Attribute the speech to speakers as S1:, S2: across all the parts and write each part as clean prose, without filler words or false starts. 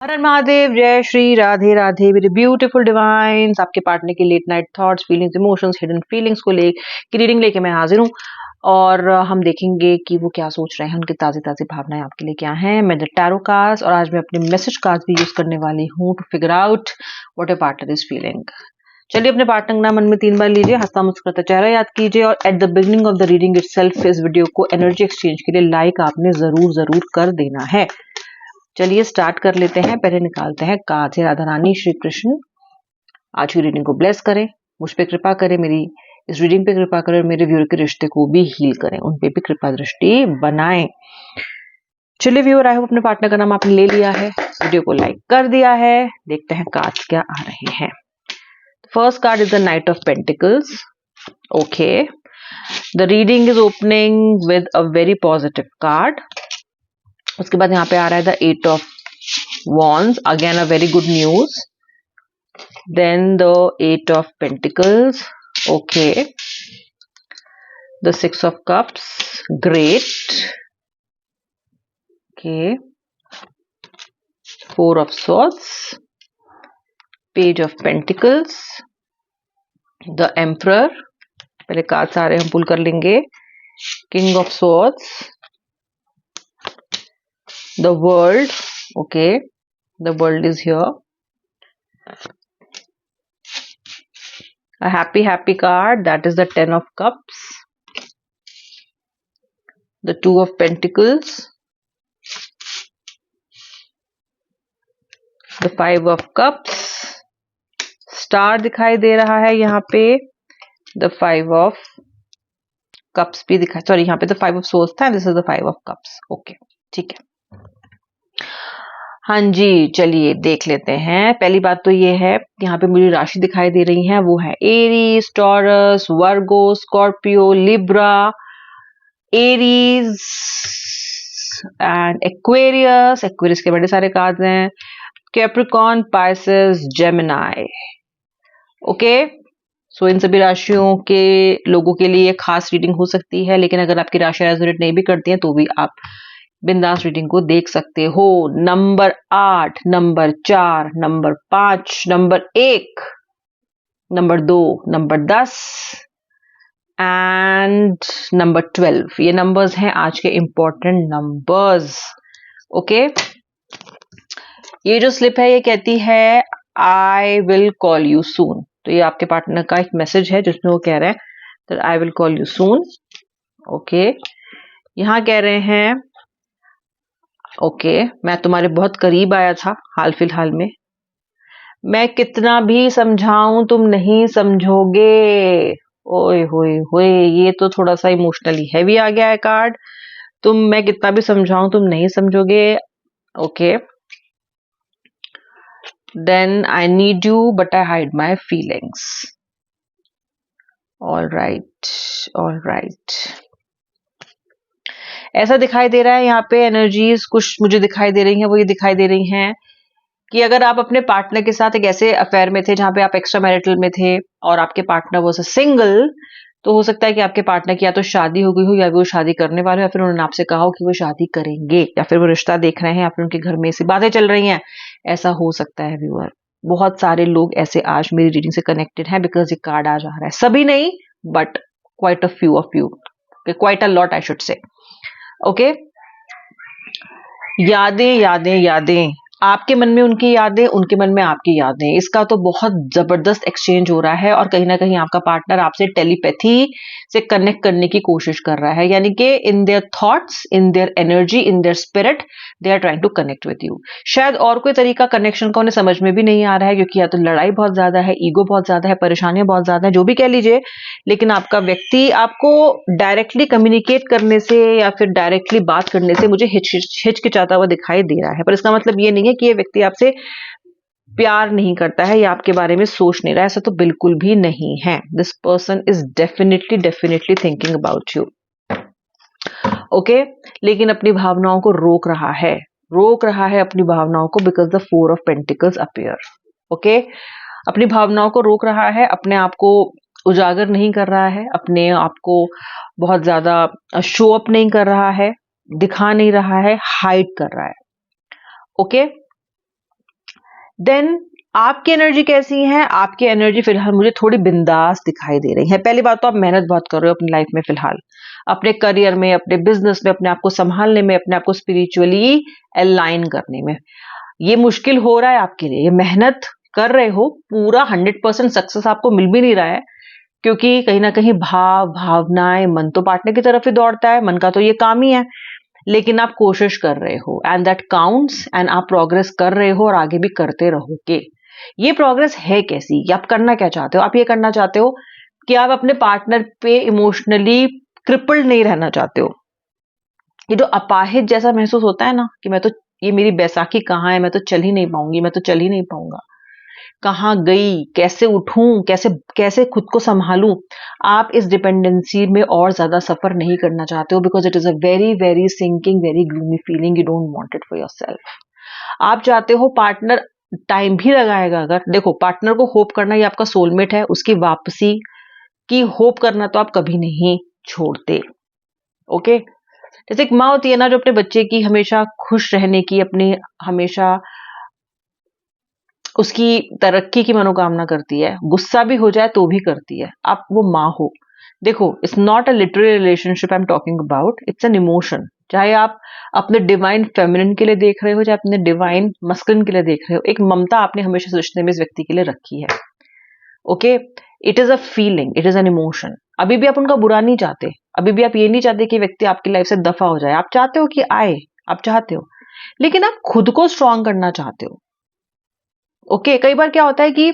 S1: हर हर महादेव, जय श्री राधे राधे मेरे beautiful divines. आपके पार्टनर की late night thoughts, feelings, emotions, hidden feelings को की रीडिंग लेके मैं हाजिर हूँ। और हम देखेंगे कि वो क्या सोच रहे हैं, उनकी ताज़ी ताज़ी भावनाएं आपके लिए क्या हैं। मैं द टैरो कार्ड्स और आज मैं अपने मैसेज कार्ड्स भी यूज करने वाली हूँ to figure out what your partner is feeling. चलिए अपने पार्टनर का नाम मन में 3 बार लीजिए, हंसता मुस्कुराता चेहरा याद कीजिए और at the beginning of the reading itself इस वीडियो को एनर्जी एक्सचेंज के लिए लाइक आपने जरूर कर देना है। चलिए स्टार्ट कर लेते हैं। पहले निकालते हैं कार्ड से। राधा रानी, श्री कृष्ण आज की रीडिंग को ब्लेस करें, मुझ पे कृपा करें, मेरी इस रीडिंग पे कृपा करें और मेरे व्यूअर के रिश्ते को भी हील करें, उन पे भी कृपा दृष्टि बनाएं। चलिए व्यूअर, आई होप अपने पार्टनर का नाम आपने ले लिया है, वीडियो को लाइक कर दिया है। देखते हैं कार्ड्स क्या आ रहे हैं। First card is the night of pentacles. Okay, the reading is opening with a very positive card. उसके बाद यहाँ पे आ रहा है the 8 of wands, again a very good news. Then the 8 of pentacles. Okay, the 6 of cups, great. Okay, 4 of swords, page of pentacles, the emperor. पहले card सारे हम पुल कर लेंगे। king of swords, the world. Okay, the world is here. A happy card, that is the 10 of cups, the 2 of pentacles, the 5 of cups, star दिखाई दे रहा है यहाँ पे, द 5 ऑफ कप्स भी दिखाई, सॉरी यहाँ पे द 5 ऑफ सोर्स था, this is the 5 of cups. Okay, ठीक है। हाँ जी, चलिए देख लेते हैं। पहली बात तो ये है, यहाँ पे मुझे राशि दिखाई दे रही है, वो है Aries, taurus, Virgo, Scorpio, Libra, Aries and Aquarius. Aquarius के बड़े सारे कार्ड हैं। Capricorn, Pisces, Gemini. ओके, सो इन सभी राशियों के लोगों के लिए खास रीडिंग हो सकती है, लेकिन अगर आपकी राशि रेजोनेट नहीं भी करती है तो भी आप बिंदास रीडिंग को देख सकते हो। Number 8, number 4, number 5, number 1, number 2, number 10 and number 12। ये नंबर्स हैं आज के इंपॉर्टेंट नंबर्स। ओके, ये जो स्लिप है ये कहती है I will call you soon. तो ये आपके पार्टनर का एक मैसेज है जिसमें वो कह रहे हैं that I will call you soon. Okay, यहाँ कह रहे हैं ओके, मैं तुम्हारे बहुत करीब आया था हाल फिलहाल में, मैं कितना भी समझाऊं तुम नहीं समझोगे। ओए होए होए, ये तो थोड़ा सा इमोशनली हैवी आ गया है कार्ड। मैं कितना भी समझाऊं तुम नहीं समझोगे। Okay, then I need you but I hide my feelings. All right, all right. ऐसा दिखाई दे रहा है यहाँ पे एनर्जीज कुछ मुझे दिखाई दे रही हैं, वो ये दिखाई दे रही हैं कि अगर आप अपने पार्टनर के साथ एक ऐसे अफेयर में थे जहां पे आप एक्स्ट्रा मैरिटल में थे और आपके पार्टनर वाज अ सिंगल, तो हो सकता है कि आपके पार्टनर की या तो शादी हो गई हो या वो शादी करने वाले हो, या फिर उन्होंने आपसे कहा हो कि वो शादी करेंगे, या फिर वो रिश्ता देख रहे हैं, या फिर उनके घर में ऐसी बातें चल रही हैं। ऐसा हो सकता है व्यूअर। बहुत सारे लोग ऐसे आज मेरी रीडिंग से कनेक्टेड हैं बिकॉज ये कार्ड आज आ रहा है। सभी नहीं, but quite a few of you, quite a lot I should say. Okay, यादें यादें यादें, आपके मन में उनकी यादें, उनके मन में आपकी यादें, इसका तो बहुत जबरदस्त एक्सचेंज हो रहा है और कहीं ना कहीं आपका पार्टनर आपसे टेलीपैथी से कनेक्ट करने की कोशिश कर रहा है, यानी कि in their thoughts, in their energy, in their spirit they are trying to connect with you. शायद और कोई तरीका कनेक्शन का उन्हें समझ में भी नहीं आ रहा है, क्योंकि या तो लड़ाई बहुत ज्यादा है, ईगो बहुत ज्यादा है, परेशानियां बहुत ज्यादा है, जो भी कह लीजिए, लेकिन आपका व्यक्ति आपको डायरेक्टली कम्युनिकेट करने से या फिर डायरेक्टली बात करने से मुझे हिचकिचाता हुआ दिखाई दे रहा है। पर इसका मतलब ये नहीं है कि ये व्यक्ति आपसे प्यार नहीं करता है या आपके बारे में सोच नहीं रहा है, ऐसा तो बिल्कुल भी नहीं है। This person is definitely thinking about you. Okay, लेकिन अपनी भावनाओं को रोक रहा है अपनी भावनाओं को, because the 4 of pentacles appear. Okay, अपनी भावनाओं को रोक रहा है, अपने आप को उजागर नहीं कर रहा है, अपने आप को बहुत ज्यादा शो अप नहीं कर रहा है, दिखा नहीं रहा है, हाइड कर रहा है। ओके, देन आपकी एनर्जी कैसी है? आपकी एनर्जी फिलहाल मुझे थोड़ी बिंदास दिखाई दे रही है। पहली बात तो आप मेहनत बहुत कर रहे हो अपनी लाइफ में फिलहाल, अपने करियर में, अपने बिजनेस में, अपने आप को संभालने में, अपने आप को स्पिरिचुअली अलाइन करने में। ये मुश्किल हो रहा है आपके लिए, ये मेहनत कर रहे हो, पूरा 100% सक्सेस आपको मिल भी नहीं रहा है, क्योंकि कहीं ना कहीं भावनाएं, मन तो पार्टनर की तरफ ही दौड़ता है, मन का तो ये काम ही है। लेकिन आप कोशिश कर रहे हो एंड दैट काउंट्स, एंड आप प्रोग्रेस कर रहे हो और आगे भी करते रहोगे। ये प्रोग्रेस है कैसी? आप करना क्या चाहते हो? आप ये करना चाहते हो कि आप अपने पार्टनर पे इमोशनली क्रिपल्ड नहीं रहना चाहते हो। ये जो अपाहिज जैसा महसूस होता है ना कि मैं तो, ये मेरी बैसाखी कहाँ है, मैं तो चल ही नहीं पाऊंगी, मैं तो चल ही नहीं पाऊंगा, कहाँ गई, कैसे उठूं, कैसे कैसे खुद को संभालूं। आप इस डिपेंडेंसी में और ज्यादा सफर नहीं करना चाहते हो, because it is a very very sinking, very gloomy feeling. You don't want it for yourself. आप चाहते हो पार्टनर टाइम भी लगाएगा। अगर देखो, पार्टनर को होप करना, ये आपका सोलमेट है, उसकी वापसी की होप करना तो आप कभी नहीं छोड़ते। ओके, जैसे एक माँ होती है ना जो अपने बच्चे की हमेशा खुश रहने की, अपनी हमेशा उसकी तरक्की की मनोकामना करती है, गुस्सा भी हो जाए तो भी करती है। आप वो माँ हो। देखो, it's not a literal relationship I am talking about, it's an emotion. चाहे आप अपने डिवाइन फेमिनिन के लिए देख रहे हो, चाहे अपने डिवाइन मस्कुलिन के लिए देख रहे हो, एक ममता आपने हमेशा इस रिश्ते में इस व्यक्ति के लिए रखी है। Okay, it is a feeling, it is an emotion. अभी भी आप उनका बुरा नहीं चाहते, अभी भी आप ये नहीं चाहते कि व्यक्ति आपकी लाइफ से दफा हो जाए। आप चाहते हो कि आए, आप चाहते हो, लेकिन आप खुद को स्ट्रांग करना चाहते हो। ओके, कई बार क्या होता है कि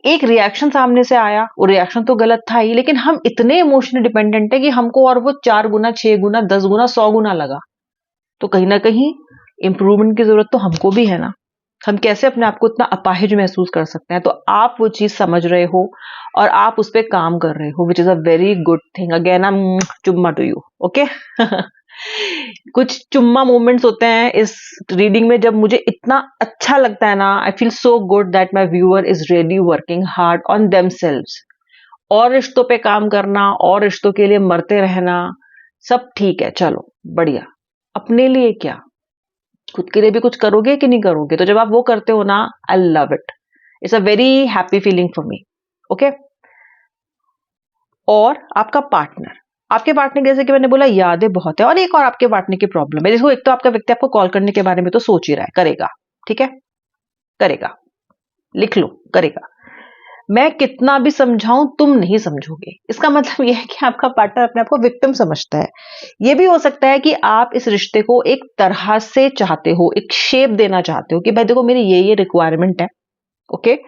S1: एक रिएक्शन सामने से आया, वो रिएक्शन तो गलत था ही, लेकिन हम इतने इमोशनली डिपेंडेंट है कि हमको और वो 4 गुना, 6 गुना, 10 गुना, 100 गुना लगा। तो कहीं ना कहीं इंप्रूवमेंट की जरूरत तो हमको भी है ना। हम कैसे अपने आप को इतना अपाहिज महसूस कर सकते हैं? तो आप वो चीज समझ रहे हो और आप उस पर काम कर रहे हो, which is a very good thing. Again I am चुम्मा टू यू। ओके, कुछ चुम्मा मोमेंट्स होते हैं इस रीडिंग में जब मुझे इतना अच्छा लगता है ना, I feel so good that my viewer is really working hard on themselves. और रिश्तों पे काम करना, और रिश्तों के लिए मरते रहना, सब ठीक है, चलो बढ़िया। अपने लिए क्या, खुद के लिए भी कुछ करोगे कि नहीं करोगे? तो जब आप वो करते हो ना, I love it, it's a very happy feeling for me. Okay, और आपका पार्टनर, आपके पार्टनर जैसे कि मैंने बोला, यादें बहुत है। और एक और आपके पार्टनर की प्रॉब्लम है, देखो, एक तो आपका व्यक्ति आपको कॉल करने के बारे में तो सोच ही रहा है, करेगा, ठीक है, करेगा, लिख लो, करेगा। मैं कितना भी समझाऊं तुम नहीं समझोगे, इसका मतलब यह है कि आपका पार्टनर अपने आप को विक्टिम समझता है। यह भी हो सकता है कि आप इस रिश्ते को एक तरह से चाहते हो, एक शेप देना चाहते हो कि भाई देखो, मेरी ये रिक्वायरमेंट है, ओके,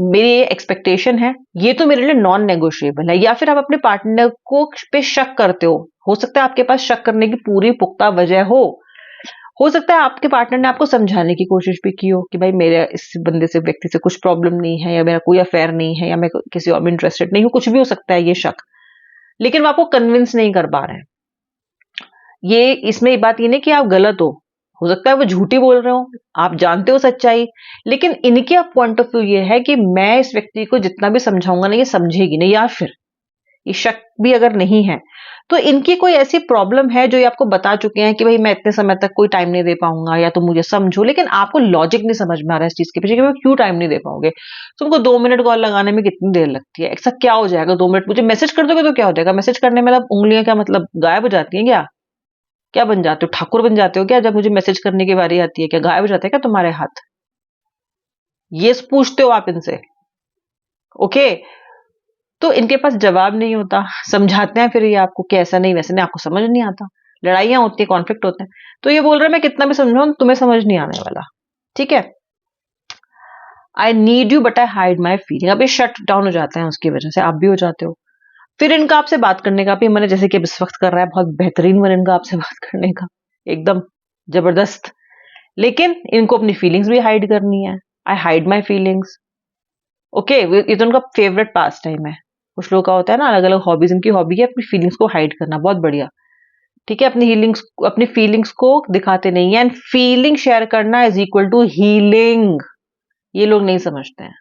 S1: मेरी ये एक्सपेक्टेशन है, ये तो मेरे लिए नॉन नेगोशिएबल है। या फिर आप अपने पार्टनर को पे शक करते हो सकता है आपके पास शक करने की पूरी पुख्ता वजह हो सकता है आपके पार्टनर ने आपको समझाने की कोशिश भी की हो कि भाई मेरे इस बंदे से, व्यक्ति से कुछ प्रॉब्लम नहीं है, या मेरा कोई अफेयर नहीं है, या मैं किसी और में इंटरेस्टेड नहीं हूं, कुछ भी हो सकता है ये शक, लेकिन वो आपको कन्विंस नहीं कर पा रहे हैं। ये इसमें बात ये नहीं कि आप गलत हो सकता है वो झूठी बोल रहे हो, आप जानते हो सच्चाई, लेकिन इनके पॉइंट ऑफ व्यू ये है कि मैं इस व्यक्ति को जितना भी समझाऊंगा ना, ये समझेगी नहीं, या फिर ये शक भी अगर नहीं है तो इनकी कोई ऐसी प्रॉब्लम है जो ये आपको बता चुके हैं कि भाई मैं इतने समय तक कोई टाइम नहीं दे पाऊंगा, या तो मुझे समझो। लेकिन आपको लॉजिक नहीं समझ में आ रहा है इस चीज के पीछे कि मैं क्यों टाइम नहीं दे पाओगे। तुमको 2 मिनट कॉल लगाने में कितनी देर लगती है? ऐसा क्या हो जाएगा 2 मिनट? मुझे मैसेज कर दोगे तो क्या हो जाएगा? मैसेज करने में मतलब उंगलियां क्या मतलब गायब हो जाती हैं क्या? क्या बन जाते हो, ठाकुर बन जाते हो क्या जब मुझे मैसेज करने की बारी आती है? क्या गायब हो जाते हैं क्या तुम्हारे हाथ? ये पूछते हो आप इनसे? ओके, तो इनके पास जवाब नहीं होता, समझाते हैं फिर ये आपको कि ऐसा नहीं वैसा नहीं, आपको समझ नहीं आता, लड़ाइयां होती है, कॉन्फ्लिक्ट होते हैं। तो ये बोल रहा है मैं कितना भी समझाऊं तुम्हें समझ नहीं आने वाला, ठीक है, I need you but I hide my feeling. अब ये शट डाउन हो जाते हैं, उसकी वजह से आप भी हो जाते हो। फिर इनका आपसे बात करने का भी मन है, जैसे कि अब इस वक्त कर रहा है, बहुत बेहतरीन मन इनका आपसे बात करने का, एकदम जबरदस्त। लेकिन इनको अपनी फीलिंग्स भी हाइड करनी है। आई हाइड माई फीलिंग्स। ओके, ये तो उनका फेवरेट पास टाइम है। कुछ लोगों का होता है ना, अलग अलग हॉबीज, इनकी हॉबी है अपनी फीलिंग्स को हाइड करना, बहुत बढ़िया, ठीक है। अपनी फीलिंग्स को दिखाते नहीं है, एंड फीलिंग शेयर करना इज इक्वल टू हीलिंग। ये लोग नहीं समझते हैं।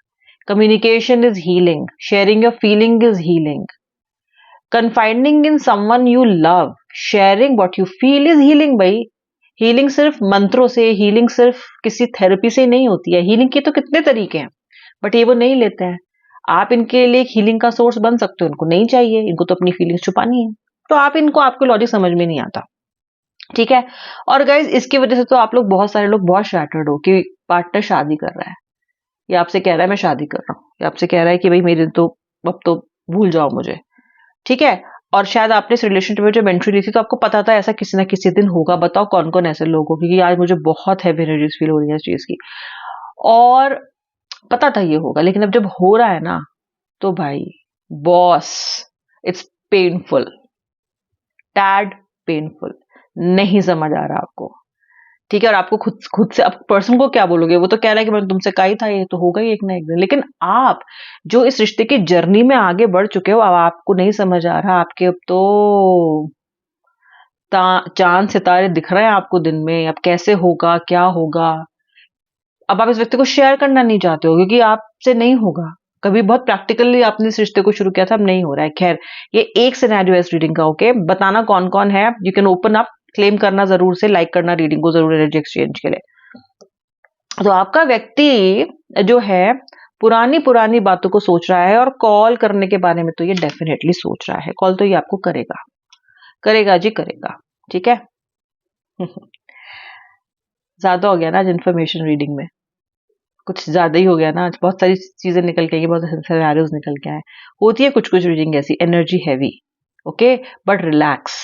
S1: Communication is healing, sharing your feeling is healing, कन्फाइडिंग in someone you love, sharing what you feel is healing भाई। हीलिंग सिर्फ मंत्रों से, हीलिंग सिर्फ किसी थेरेपी से नहीं होती है। हीलिंग के तो कितने तरीके हैं, बट ये वो नहीं लेते हैं। आप इनके लिए एक हीलिंग का सोर्स बन सकते हो, इनको नहीं चाहिए, इनको तो अपनी फीलिंग्स छुपानी है। तो आप इनको, आपको लॉजिक समझ में नहीं आता, ठीक है। और गाइज इसकी वजह से तो आप लोग, बहुत सारे लोग बहुत शैटर्ड हो कि पार्टनर शादी कर रहा है, या आपसे कह रहा है मैं शादी कर रहा हूँ, या आपसे कह रहा है कि भाई मेरे तो अब तो भूल जाओ मुझे, ठीक है। और शायद आपने इस रिलेशनशिप में जब एंट्री ली थी तो आपको पता था ऐसा किसी ना किसी दिन होगा। बताओ कौन कौन ऐसे लोग हो, क्योंकि आज मुझे बहुत हैवी एनर्जीज फील हो रही है इस चीज की। और पता था ये होगा, लेकिन अब जब हो रहा है ना, तो भाई बॉस, इट्स पेनफुल, टैड पेनफुल। नहीं समझ आ रहा आपको, ठीक है। और आपको खुद खुद से, आप पर्सन को क्या बोलोगे? वो तो कह रहा है कि मैंने तुमसे कहा ही था, ये तो होगा ही एक ना एक दिन। लेकिन आप जो इस रिश्ते की जर्नी में आगे बढ़ चुके हो, अब आपको नहीं समझ आ रहा। आपके अब तो चांद सितारे दिख रहे हैं आपको दिन में, अब कैसे होगा, क्या होगा। अब आप इस व्यक्ति को शेयर करना नहीं चाहते हो, क्योंकि आपसे नहीं होगा। कभी बहुत प्रैक्टिकली आपने इस रिश्ते को शुरू किया था, अब नहीं हो रहा है। खैर, ये एक सिनेरियो है इस रीडिंग का, ओके। बताना कौन कौन है, you can open up, claim करना जरूर से, लाइक करना रीडिंग को जरूर एनर्जी एक्सचेंज के लिए। तो आपका व्यक्ति जो है पुरानी पुरानी बातों को सोच रहा है, और कॉल करने के बारे में तो ये डेफिनेटली सोच रहा है। कॉल तो ये आपको करेगा, करेगा जी करेगा, ठीक है। ज्यादा हो गया ना आज इन्फॉर्मेशन रीडिंग में, कुछ ज्यादा ही हो गया ना आज। बहुत सारी चीजें निकल के आई, बहुत सारे सिनेरियोज निकल के आए। होती है कुछ कुछ रीडिंग ऐसी, energy heavy, okay. But relax,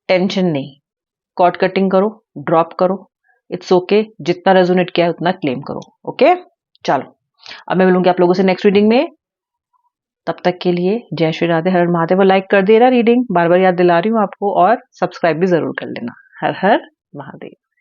S1: tension नहीं। कॉर्ड कटिंग करो, ड्रॉप करो, इट्स ओके। जितना रेजोनेट किया है उतना क्लेम करो, ओके। चलो, अब मैं मिलूंगी आप लोगों से नेक्स्ट रीडिंग में। तब तक के लिए जय श्री राधे, हर हर महादेव। लाइक कर देना रीडिंग, बार बार याद दिला रही हूँ आपको, और सब्सक्राइब भी जरूर कर लेना। हर हर महादेव।